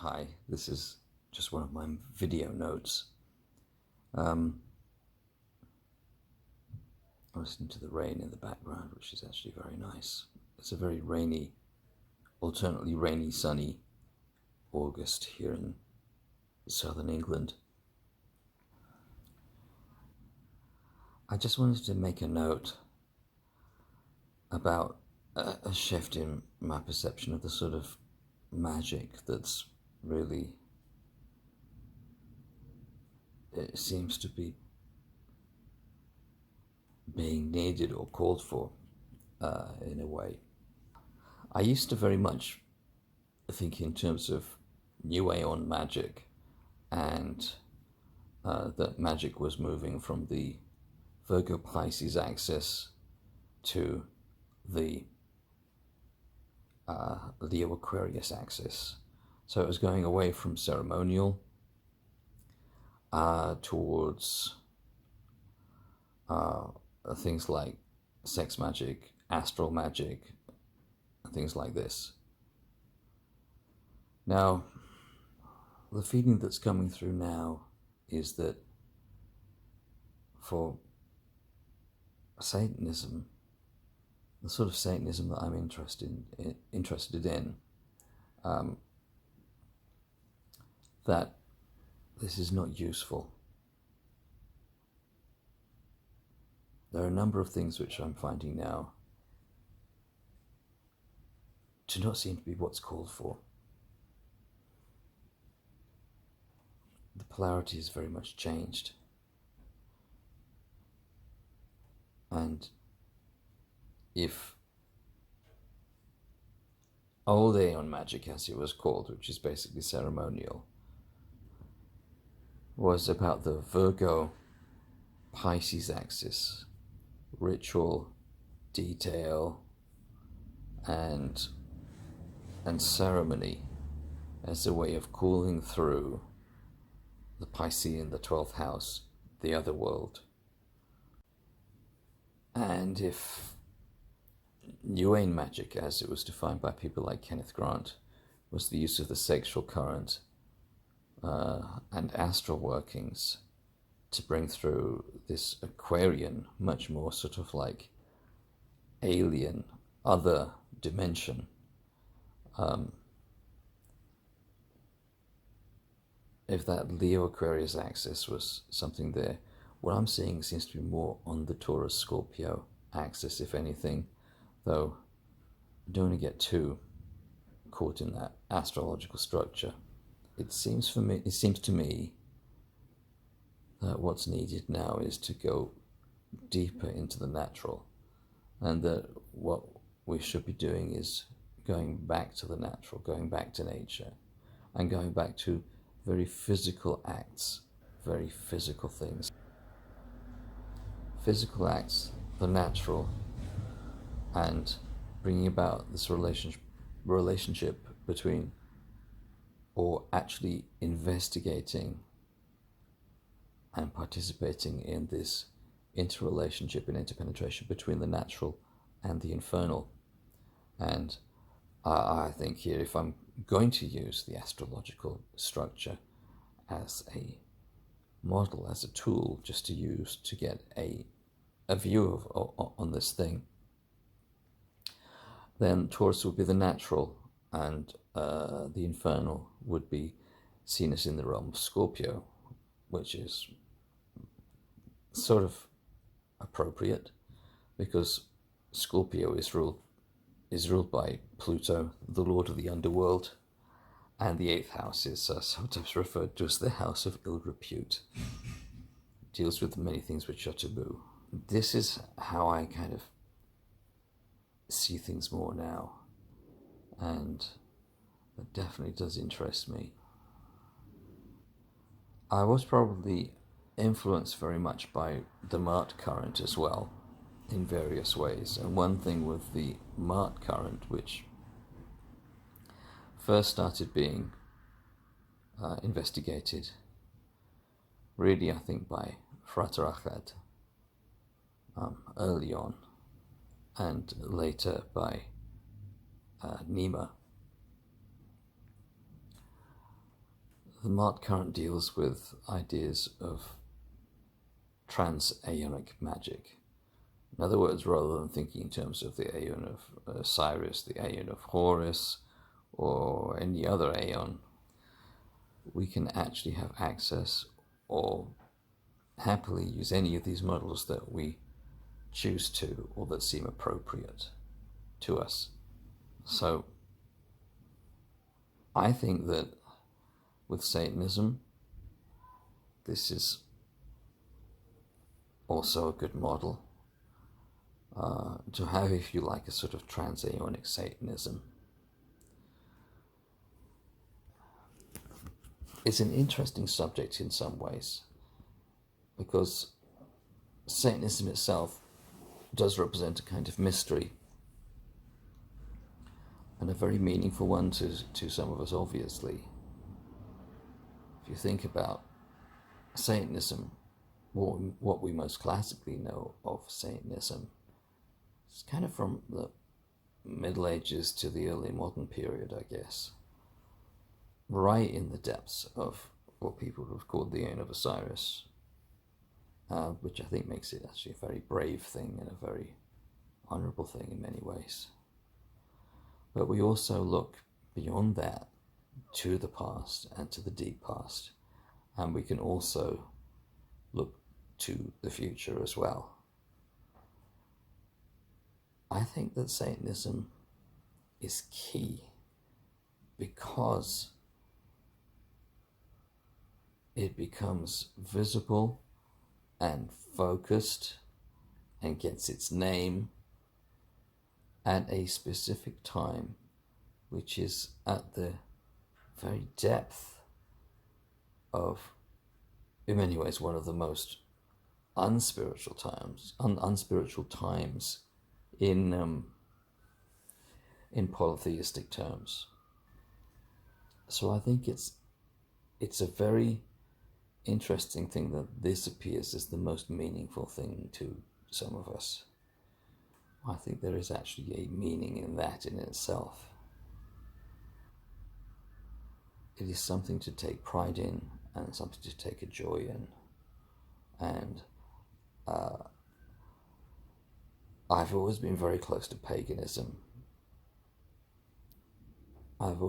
Hi, this is just one of my video notes. I listened to the rain in the background, which is actually very nice. It's a very rainy, alternately rainy, sunny August here in southern England. I just wanted to make a note about a shift in my perception of the sort of magic that's really, it seems to be being needed or called for in a way. I used to very much think in terms of New Aeon magic, and that magic was moving from the Virgo Pisces axis to the Leo Aquarius axis. So it was going away from ceremonial towards things like sex magic, astral magic, things like this. Now, the feeling that's coming through now is that for Satanism, the sort of Satanism that I'm interested in, that this is not useful. There are a number of things which I'm finding now to not seem to be what's called for. The polarity has very much changed. And if old Aeon magic, as it was called, which is basically ceremonial, was about the Virgo Pisces axis, ritual, detail, and ceremony as a way of cooling through the Piscean, the 12th house, the other world. And if New Aeon magic, as it was defined by people like Kenneth Grant, was the use of the sexual current and astral workings to bring through this Aquarian, much more sort of like alien, other dimension, if that Leo Aquarius axis was something there, what I'm seeing seems to be more on the Taurus Scorpio axis, if anything, though I don't want to get too caught in that astrological structure. It seems to me that what's needed now is to go deeper into the natural, and that what we should be doing is going back to the natural, going back to nature, and going back to very physical acts, very physical things. Physical acts, the natural, and bringing about this relationship between, or actually investigating and participating in this interrelationship and interpenetration between the natural and the infernal. And I think here, if I'm going to use the astrological structure as a model, as a tool just to use to get a view on this thing, then Taurus would be the natural, and the infernal would be seen as in the realm of Scorpio, which is sort of appropriate because Scorpio is ruled by Pluto, the lord of the underworld, and the 8th house is sometimes referred to as the house of ill repute. It deals with many things which are taboo. This is how I kind of see things more now, and it definitely does interest me. I was probably influenced very much by the Mart current as well, in various ways. And one thing with the Mart current, which first started being investigated, really I think by Frater Achad early on, and later by Nima, the Mart current deals with ideas of trans-aeonic magic. In other words, rather than thinking in terms of the aeon of Osiris, the aeon of Horus, or any other aeon, we can actually have access or happily use any of these models that we choose to or that seem appropriate to us. So I think that with Satanism, this is also a good model to have, if you like, a sort of transaeonic Satanism. It's an interesting subject in some ways, because Satanism itself does represent a kind of mystery, and a very meaningful one to some of us, obviously. If you think about Satanism, what we most classically know of Satanism, it's kind of from the Middle Ages to the early modern period, I guess. Right in the depths of what people would have called the Aeon of Osiris, which I think makes it actually a very brave thing and a very honorable thing in many ways. But we also look beyond that to the past and to the deep past, and we can also look to the future as well. I think that Satanism is key because it becomes visible and focused and gets its name at a specific time, which is at the very depth of, in many ways, one of the most unspiritual times in polytheistic terms. So I think it's a very interesting thing that this appears as the most meaningful thing to some of us. I think there is actually a meaning in that in itself. It is something to take pride in and something to take a joy in. And I've always been very close to paganism. And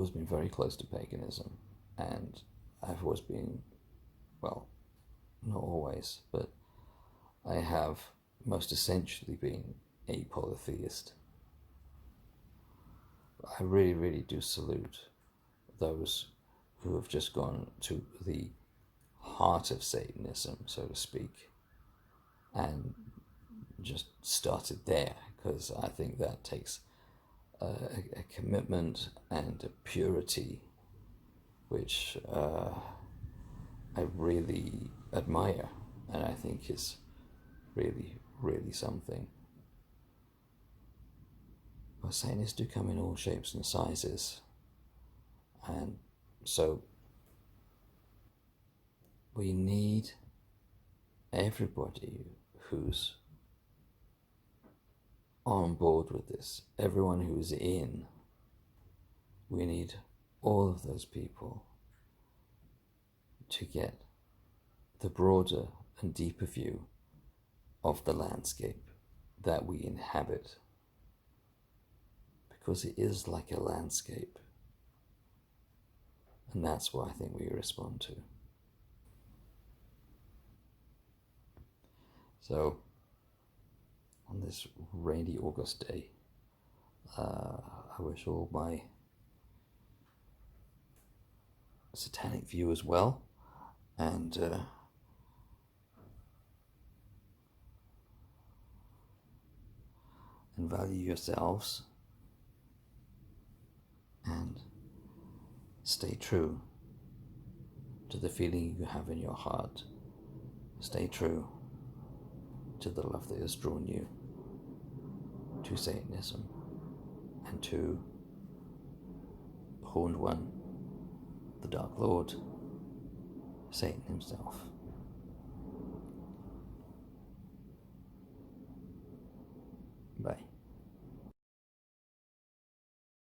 I've always been, well, not always, but I have most essentially been a polytheist. I really, really do salute those who have just gone to the heart of Satanism, so to speak, and just started there, because I think that takes a commitment and a purity which I really admire, and I think is really, really something. But Satanists do come in all shapes and sizes, and so we need everybody who's on board with this, everyone who's in. We need all of those people to get the broader and deeper view of the landscape that we inhabit, because it is like a landscape, and that's what I think we respond to. So, on this rainy August day, I wish all my satanic viewers well, and value yourselves, and stay true to the feeling you have in your heart. Stay true to the love that has drawn you to Satanism and to the Horned One, the Dark Lord, Satan himself. Bye.